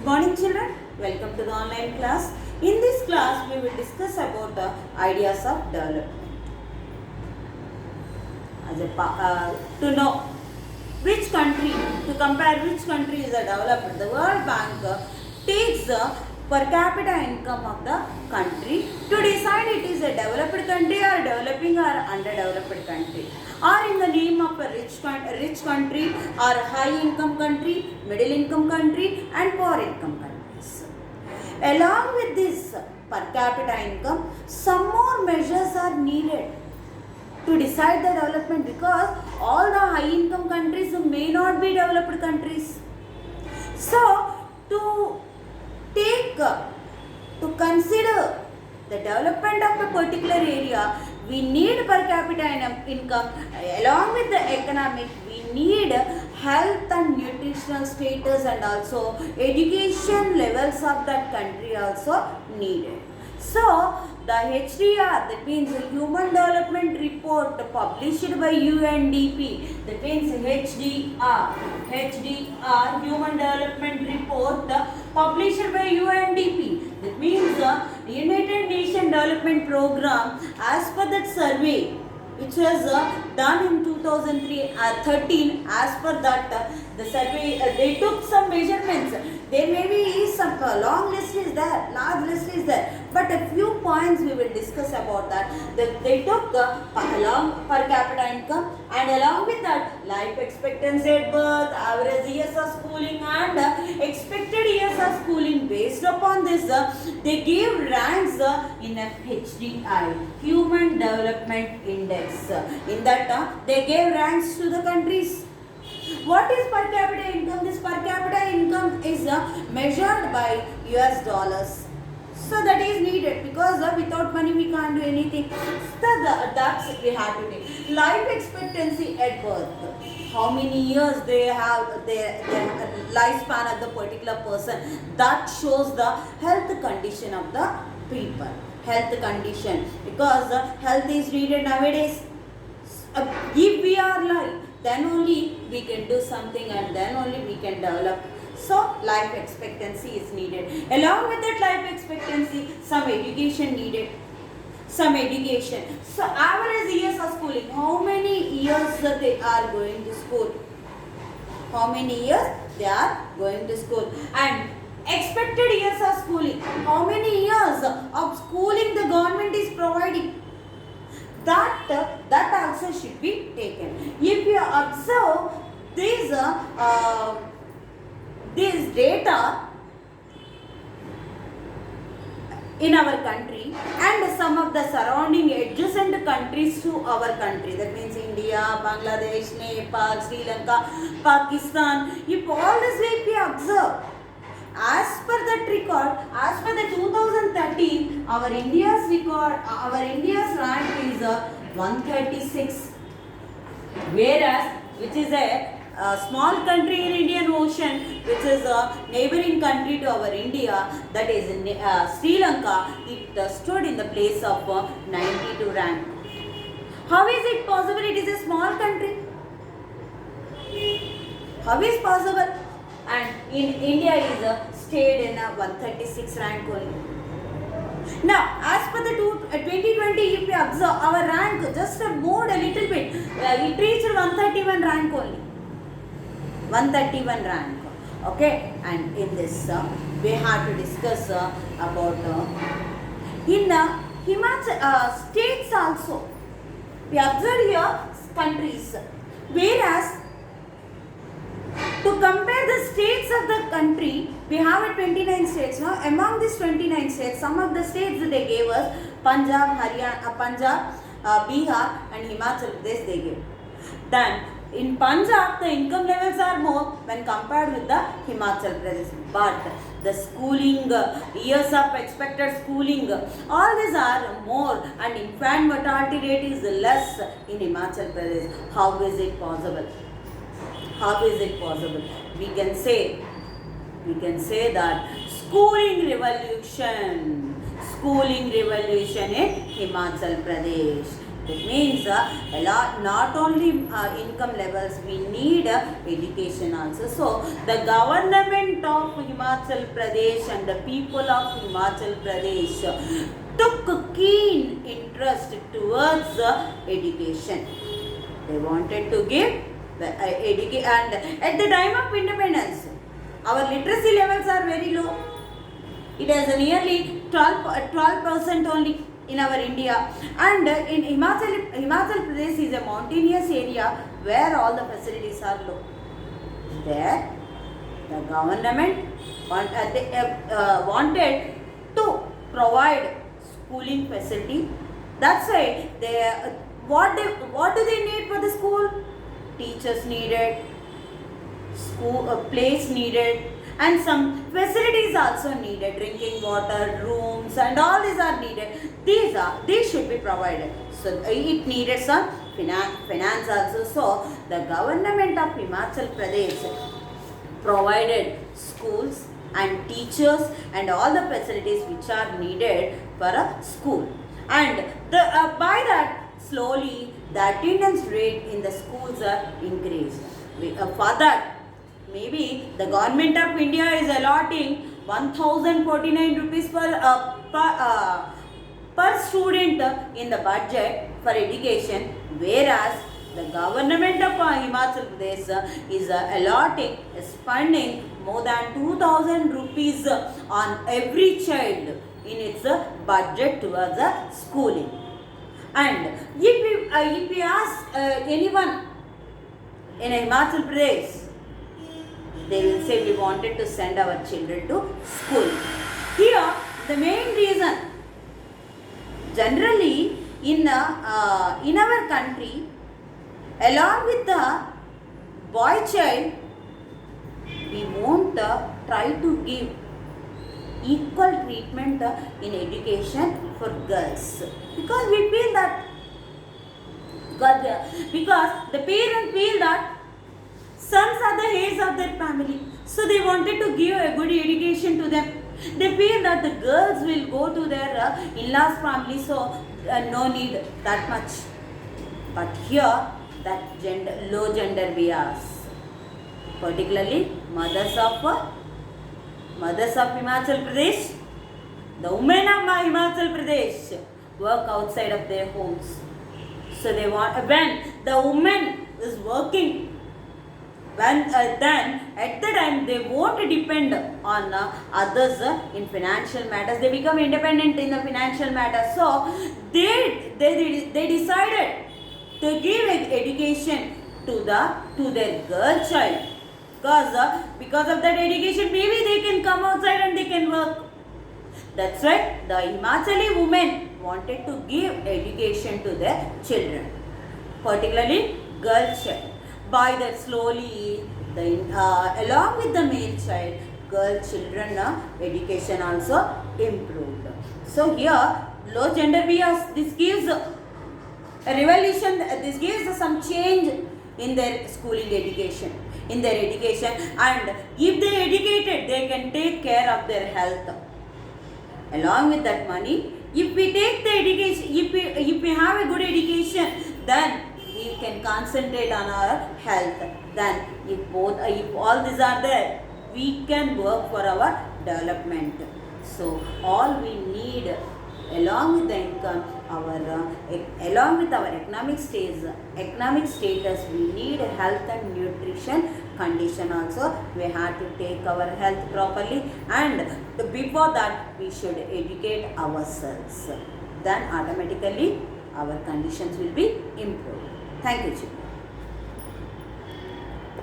Good morning children, welcome to the online class. In this class we will discuss about the ideas of development. To know which country, to compare which country is developed, the World Bank takes the per capita income of the country to decide it is a developed country or developing or underdeveloped country, or in the name of a rich country or high income country, middle income country and poor income countries. Along with this per capita income, some more measures are needed to decide the development, because all the high income countries may not be developed countries. So to consider the development of a particular area, we need per capita income. Along with the economic, we need health and nutritional status and also education levels of that country also needed. So the HDR, that means Human Development Report published by UNDP, that means HDR, Human Development Report published by UNDP, that means United Nations Development Program, as per that survey which was done in 2013, as per that the survey, they took some measurements. There may be some long list is there, large list is there, but a few points we will discuss about that. They took along per capita income, and along with that life expectancy at birth, average years of schooling and expected years of schooling. Based upon this, they gave ranks in a HDI, Human Development Index. In that they gave ranks to the countries. What is per capita income? This per capita income is measured by US dollars. So that is needed, because without money we can't do anything. So that's we have to take. Life expectancy at birth. How many years they have, their lifespan of the particular person. That shows the health condition of the people. Health condition. Because health is needed nowadays. If we are alive, then only we can do something, and then only we can develop. So life expectancy is needed. Along with that life expectancy, some education needed. Some education. So average years of schooling. How many years they are going to school? How many years they are going to school? And expected years of schooling. How many years of schooling the government is providing? That also should be taken. If you observe this data in our country and some of the surrounding adjacent countries to our country, that means India, Bangladesh, Nepal, Sri Lanka, Pakistan, if all this way we observe, as per that record, as per the 2013, our India's rank is 136, whereas which is a small country in Indian Ocean, which is a neighboring country to our India, that is Sri Lanka, it stood in the place of 92 rank. How is it possible? It is a small country. How is possible? And in India is stayed in a 136 rank only. Now, as per the 2020, if we observe, our rank just moved a little bit. It reached 131 rank only. 131 rank. Okay, and in this we have to discuss about in Himachal states also. We observe here countries, whereas to compare the states of the country, we have 29 states. Now, among these 29 states, some of the states they gave us Punjab, Bihar and Himachal Pradesh they gave. Then in Punjab, the income levels are more when compared with the Himachal Pradesh. But the schooling, years of expected schooling, all these are more, and infant mortality rate is less in Himachal Pradesh. How is it possible? How is it possible? We can say that schooling revolution in Himachal Pradesh. That means a lot, not only income levels, we need education also. So the government of Himachal Pradesh and the people of Himachal Pradesh took keen interest towards education. They wanted to give the education, and at the time of independence, our literacy levels are very low. It is nearly 12% only in our India, and in Himachal Pradesh is a mountainous area where all the facilities are low. There, the government wanted to provide schooling facility. That's why what do they need for the school? Teachers needed, school place needed, and some facilities also needed. Drinking water, rooms, and all these are needed. These should be provided. So it needed some finance also. So the government of Himachal Pradesh provided schools and teachers and all the facilities which are needed for a school. And by that, slowly the attendance rate in the schools are increased. For that, maybe the government of India is allotting 1049 rupees per student in the budget for education, whereas the government of Himachal Pradesh is spending more than 2000 rupees on every child in its budget towards schooling. And if we ask anyone in Himachal Pradesh, they will say we wanted to send our children to school. Here, the main reason, generally in our country, along with the boy child, we won't try to give equal treatment in education for girls, because we feel that because the parents feel that sons are the heads of their family, so they wanted to give a good education to them. They feel that the girls will go to their in-laws family, so no need that much. But here, that low gender bias, particularly mothers of Himachal Pradesh, the women of Himachal Pradesh work outside of their homes. So they want, when the woman is working, then at the time they won't depend on others in financial matters. They become independent in the financial matters. So they decided to give education to their girl child, because of that education maybe they can come outside and they can work. That's why the Himachali women wanted to give education to their children, particularly girl child. By that, slowly, along with the male child, girl children education also improved. So here, low gender bias, this gives a revolution, this gives some change in their schooling education, and if they educated, they can take care of their health. Along with that money, if we take the education, if we have a good education, then we can concentrate on our health. Then if all these are there, we can work for our development. So all we need, along with the income, along with our economic status, we need health and nutrition condition also. We have to take our health properly, and before that we should educate ourselves. Then automatically our conditions will be improved. Thank you, children.